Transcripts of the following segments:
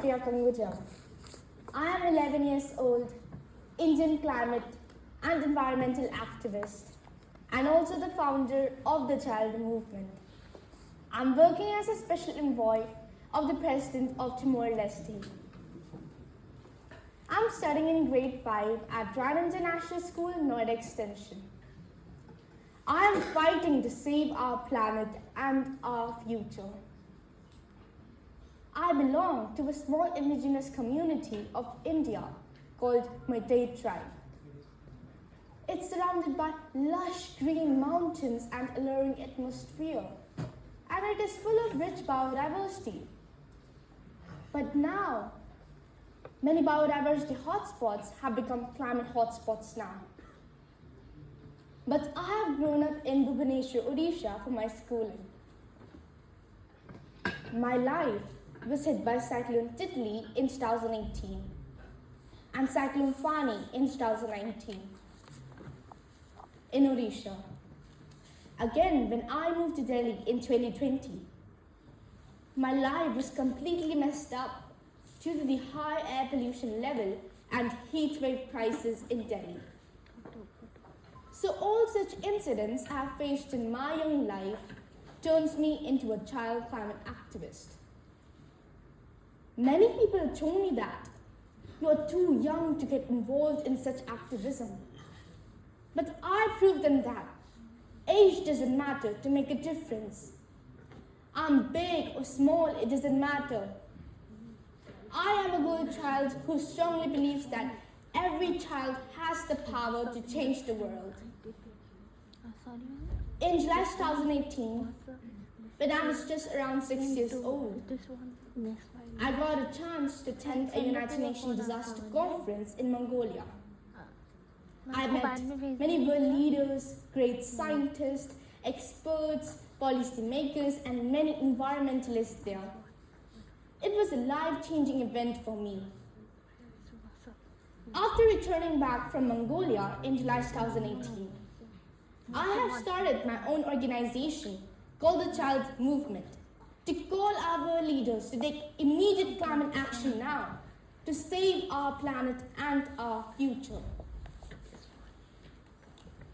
Priyakanguja. I am 11 years old, Indian climate and environmental activist, and also the founder of the Child Movement. I'm working as a special envoy of the President of Timor-Leste. I'm studying in grade 5 at Ryan International School, Noida Extension. I am fighting to save our planet and our future. I belong to a small indigenous community of India called Meitei tribe. It's surrounded by lush green mountains and alluring atmosphere, and it is full of rich biodiversity. But now, many biodiversity hotspots have become climate hotspots now. But I have grown up in Bhubaneswar, Odisha for my schooling. My life was hit by Cyclone Titli in 2018 and Cyclone Fani in 2019 in Odisha. Again, when I moved to Delhi in 2020, my life was completely messed up due to the high air pollution level and heat wave prices in Delhi. So all such incidents I have faced in my young life turns me into a child climate activist. Many people told me that you're too young to get involved in such activism. But I proved them that age doesn't matter to make a difference. I'm big or small, it doesn't matter. I am a girl child who strongly believes that every child has the power to change the world. In July 2018, when I was just around 6 years old, I got a chance to attend a United Nations disaster conference in Mongolia. I met many world leaders, great scientists, experts, policymakers, and many environmentalists there. It was a life-changing event for me. After returning back from Mongolia in July 2018, I have started my own organization called the Child Movement to call our world leaders to take immediate climate action now to save our planet and our future.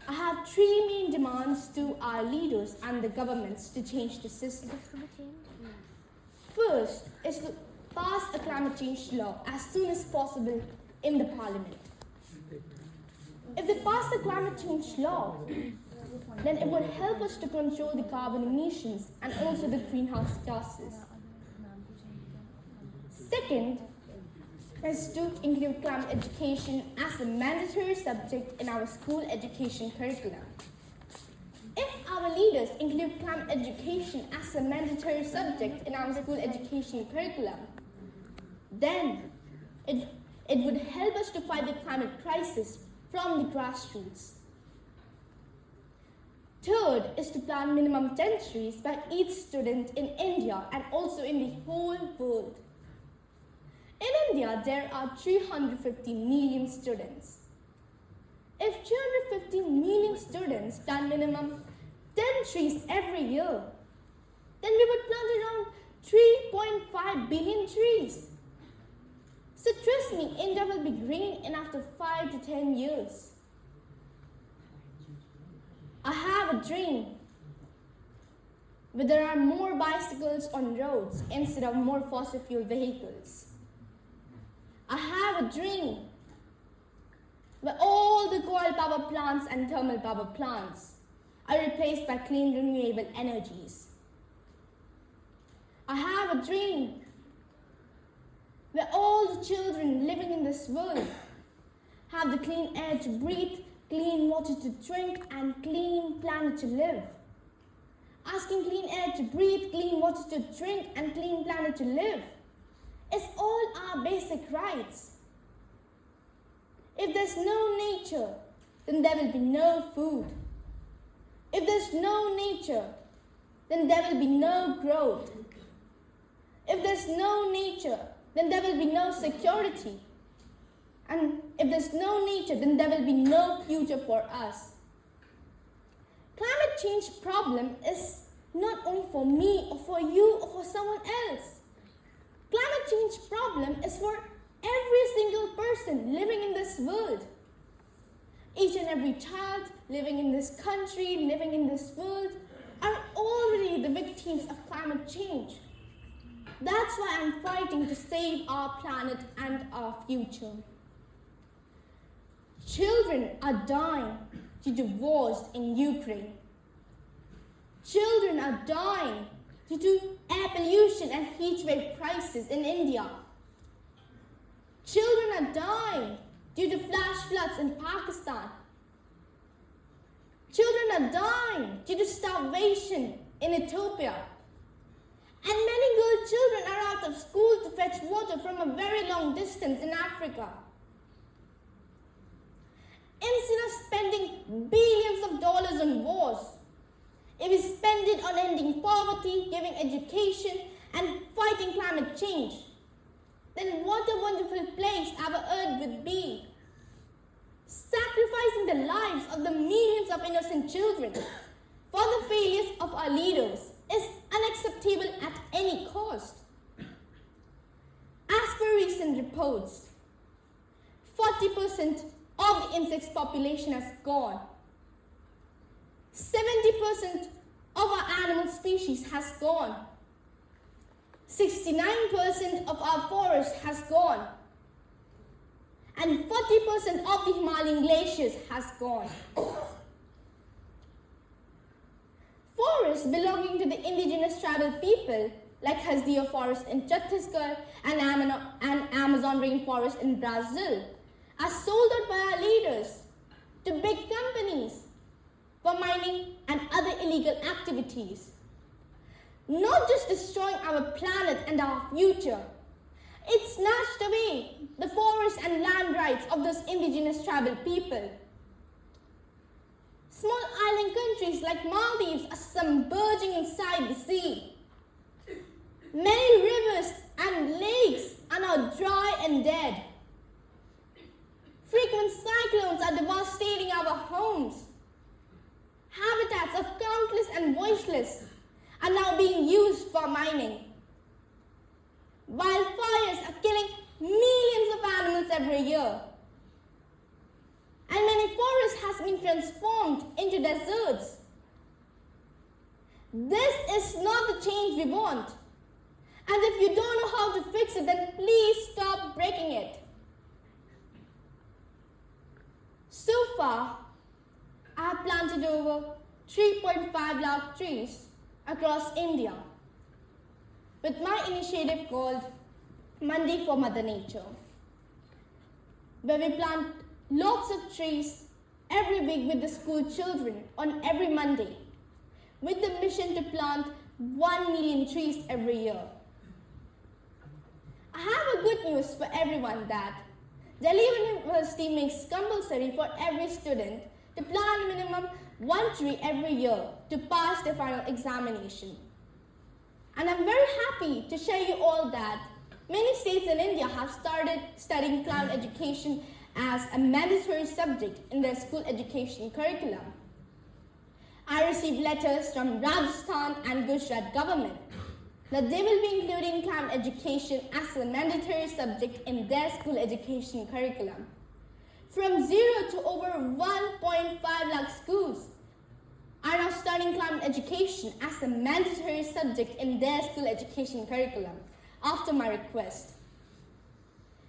I have 3 main demands to our leaders and the governments to change the system. First is to pass a climate change law as soon as possible in the parliament. If they pass the climate change law, then it would help us to control the carbon emissions and also the greenhouse gases. Second is to include climate education as a mandatory subject in our school education curriculum. If our leaders include climate education as a mandatory subject in our school education curriculum, then it would help us to fight the climate crisis from the grassroots. Third is to plant minimum 10 trees by each student in India and also in the whole world. In India, there are 350 million students. If 350 million students plant minimum 10 trees every year, then we would plant around 3.5 billion trees. So trust me, India will be green in after 5 to 10 years. I have a dream where there are more bicycles on roads instead of more fossil fuel vehicles. I have a dream where all the coal power plants and thermal power plants are replaced by clean renewable energies. I have a dream where all the children living in this world have the clean air to breathe, clean water to drink, and clean planet to live. Asking clean air to breathe, clean water to drink, and clean planet to live is all our basic rights. If there's no nature, then there will be no food. If there's no nature, then there will be no growth. If there's no nature, then there will be no security. And if there's no nature, then there will be no future for us. Climate change problem is not only for me or for you or for someone else. Climate change problem is for every single person living in this world. Each and every child living in this country, living in this world, are already the victims of climate change. That's why I'm fighting to save our planet and our future. Children are dying due to wars in Ukraine. Children are dying due to air pollution and heat wave crisis in India. Children are dying due to flash floods in Pakistan. Children are dying due to starvation in Ethiopia. And many girl children are out of school to fetch water from a very long distance in Africa. Instead of spending billions of dollars on wars, if we spend it on ending poverty, giving education, and fighting climate change, then what a wonderful place our earth would be. Sacrificing the lives of the millions of innocent children for the failures of our leaders is unacceptable at any cost. As per recent reports, 40% of the insects population has gone. 70% of our animal species has gone. 69% of our forest has gone. And 40% of the Himalayan glaciers has gone. Forests belonging to the indigenous tribal people like Hasdeo Forest in Chhattisgarh and Amazon rainforest in Brazil are sold out by our leaders to big companies for mining and other illegal activities. Not just destroying our planet and our future, it snatched away the forests and land rights of those indigenous tribal people. Small island countries like Maldives are submerging inside the sea. Many rivers and lakes are now dry and dead. Frequent cyclones are devastating our homes. Habitats of countless and voiceless are now being used for mining. Wildfires are killing millions of animals every year. And many forests has been transformed into deserts. This is not the change we want. And if you don't know how to fix it, then please stop breaking it. So far, I have planted over 3.5 lakh trees across India with my initiative called Monday for Mother Nature, where we plant lots of trees every week with the school children on every Monday, with the mission to plant 1 million trees every year. I have a good news for everyone that Delhi University makes compulsory for every student to plant minimum 1 tree every year to pass their final examination. And I'm very happy to share you all that many states in India have started studying climate education as a mandatory subject in their school education curriculum. I received letters from Rajasthan and Gujarat government that they will be including climate education as a mandatory subject in their school education curriculum. From 0 to over 1.5 lakh schools are now studying climate education as a mandatory subject in their school education curriculum after my request.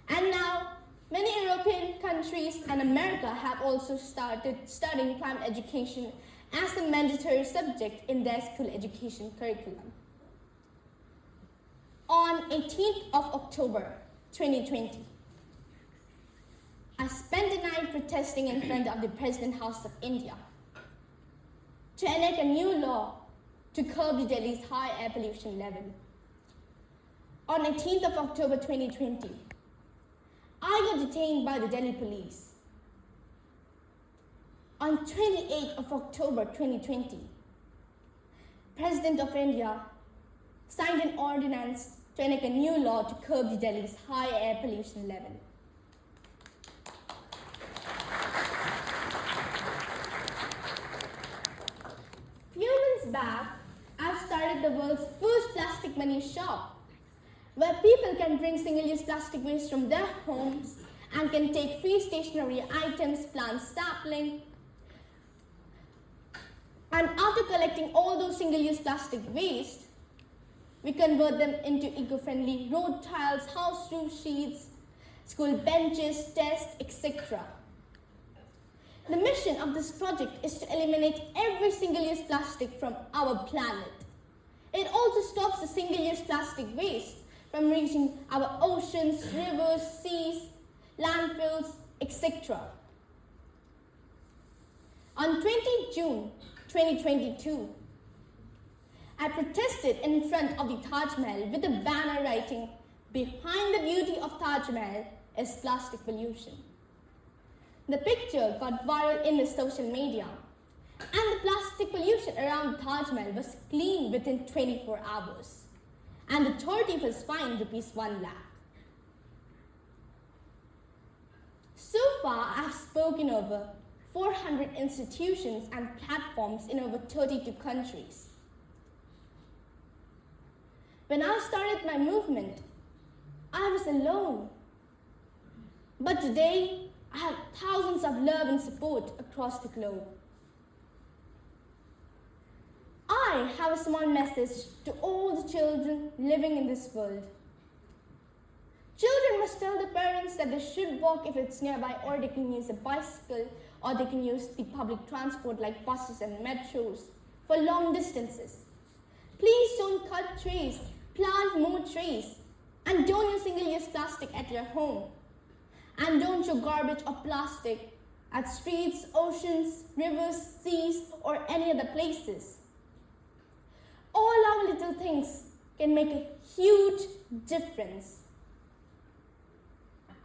And now, many European countries and America have also started studying climate education as a mandatory subject in their school education curriculum. On 18th of October 2020, I spent the night protesting in front of the President House of India to enact a new law to curb Delhi's high air pollution level. On 18th of October 2020, I got detained by the Delhi police. On 28th of October 2020, President of India signed an ordinance to enact a new law to curb Delhi's high air pollution level. Few months back, I've started the world's first plastic money shop where people can bring single-use plastic waste from their homes and can take free stationery items, plant sapling. And after collecting all those single-use plastic waste, we convert them into eco-friendly road tiles, house roof sheets, school benches, desks, etc. The mission of this project is to eliminate every single-use plastic from our planet. It also stops the single-use plastic waste from reaching our oceans, rivers, seas, landfills, etc. On 20 June 2022, I protested in front of the Taj Mahal with a banner writing, "Behind the beauty of Taj Mahal is plastic pollution." The picture got viral in the social media, and the plastic pollution around the Taj Mahal was cleaned within 24 hours, and the authority was fined ₹1 lakh. So far, I have spoken over 400 institutions and platforms in over 32 countries. When I started my movement, I was alone. But today, I have thousands of love and support across the globe. I have a small message to all the children living in this world. Children must tell their parents that they should walk if it's nearby, or they can use a bicycle, or they can use the public transport like buses and metros for long distances. Please don't cut trees, plant more trees, and don't use single-use plastic at your home. And don't throw garbage or plastic at streets, oceans, rivers, seas, or any other places. All our little things can make a huge difference.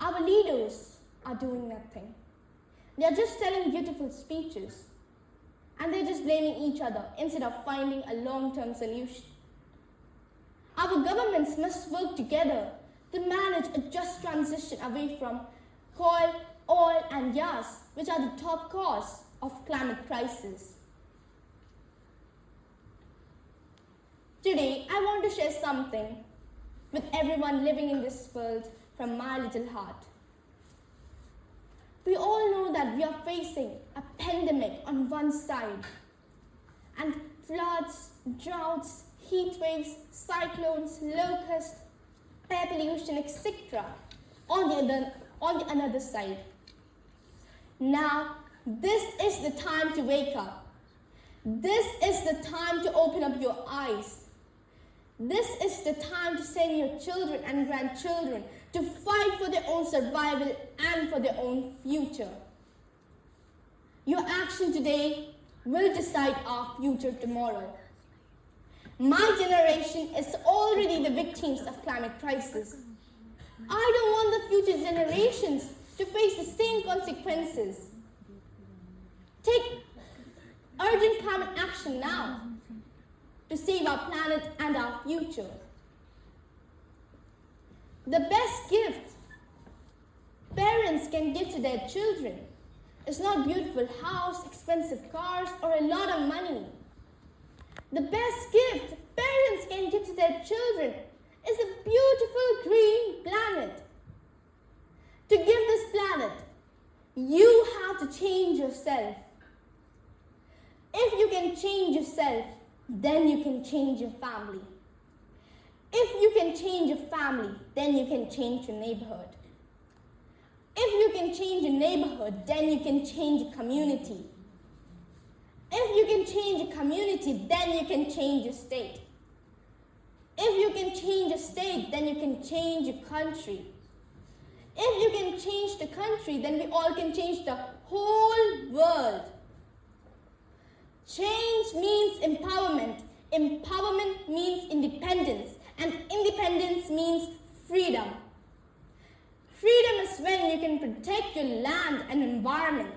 Our leaders are doing nothing. They are just telling beautiful speeches, and they're just blaming each other instead of finding a long-term solution. Our governments must work together to manage a just transition away from coal, oil, and gas, which are the top cause of climate crisis. Today, I want to share something with everyone living in this world from my little heart. We all know that we are facing a pandemic on one side, and floods, droughts, heat waves, cyclones, locusts, air pollution, etc. on the another side. Now, this is the time to wake up. This is the time to open up your eyes. This is the time to send your children and grandchildren to fight for their own survival and for their own future. Your action today will decide our future tomorrow. My generation is already the victims of climate crisis. I don't want the future generations to face the same consequences. Take urgent climate action now to save our planet and our future. The best gift parents can give to their children is not beautiful house, expensive cars, or a lot of money. The best gift parents can give to their children is a beautiful green planet. To give this planet, you have to change yourself. If you can change yourself, then you can change your family. If you can change your family, then you can change your neighborhood. If you can change your neighborhood, then you can change your community. If you can change your community, then you can change your state. If you can change a state, then you can change a country. If you can change the country, then we all can change the whole world. Change means empowerment. Empowerment means independence. And independence means freedom. Freedom is when you can protect your land and environment.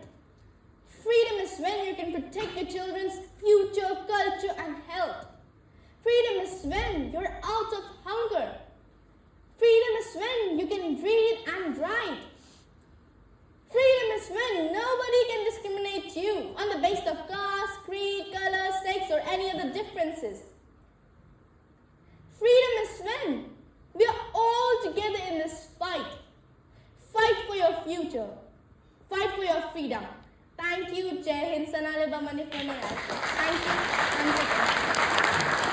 Freedom is when you can protect your children's future, culture, and health. Freedom is when you're out of hunger. Freedom is when you can read and write. Freedom is when nobody can discriminate you on the basis of caste, creed, color, sex, or any other differences. Freedom is when we are future. Fight for your freedom. Thank you. Jai Hind. Sanale Bamani. Thank you.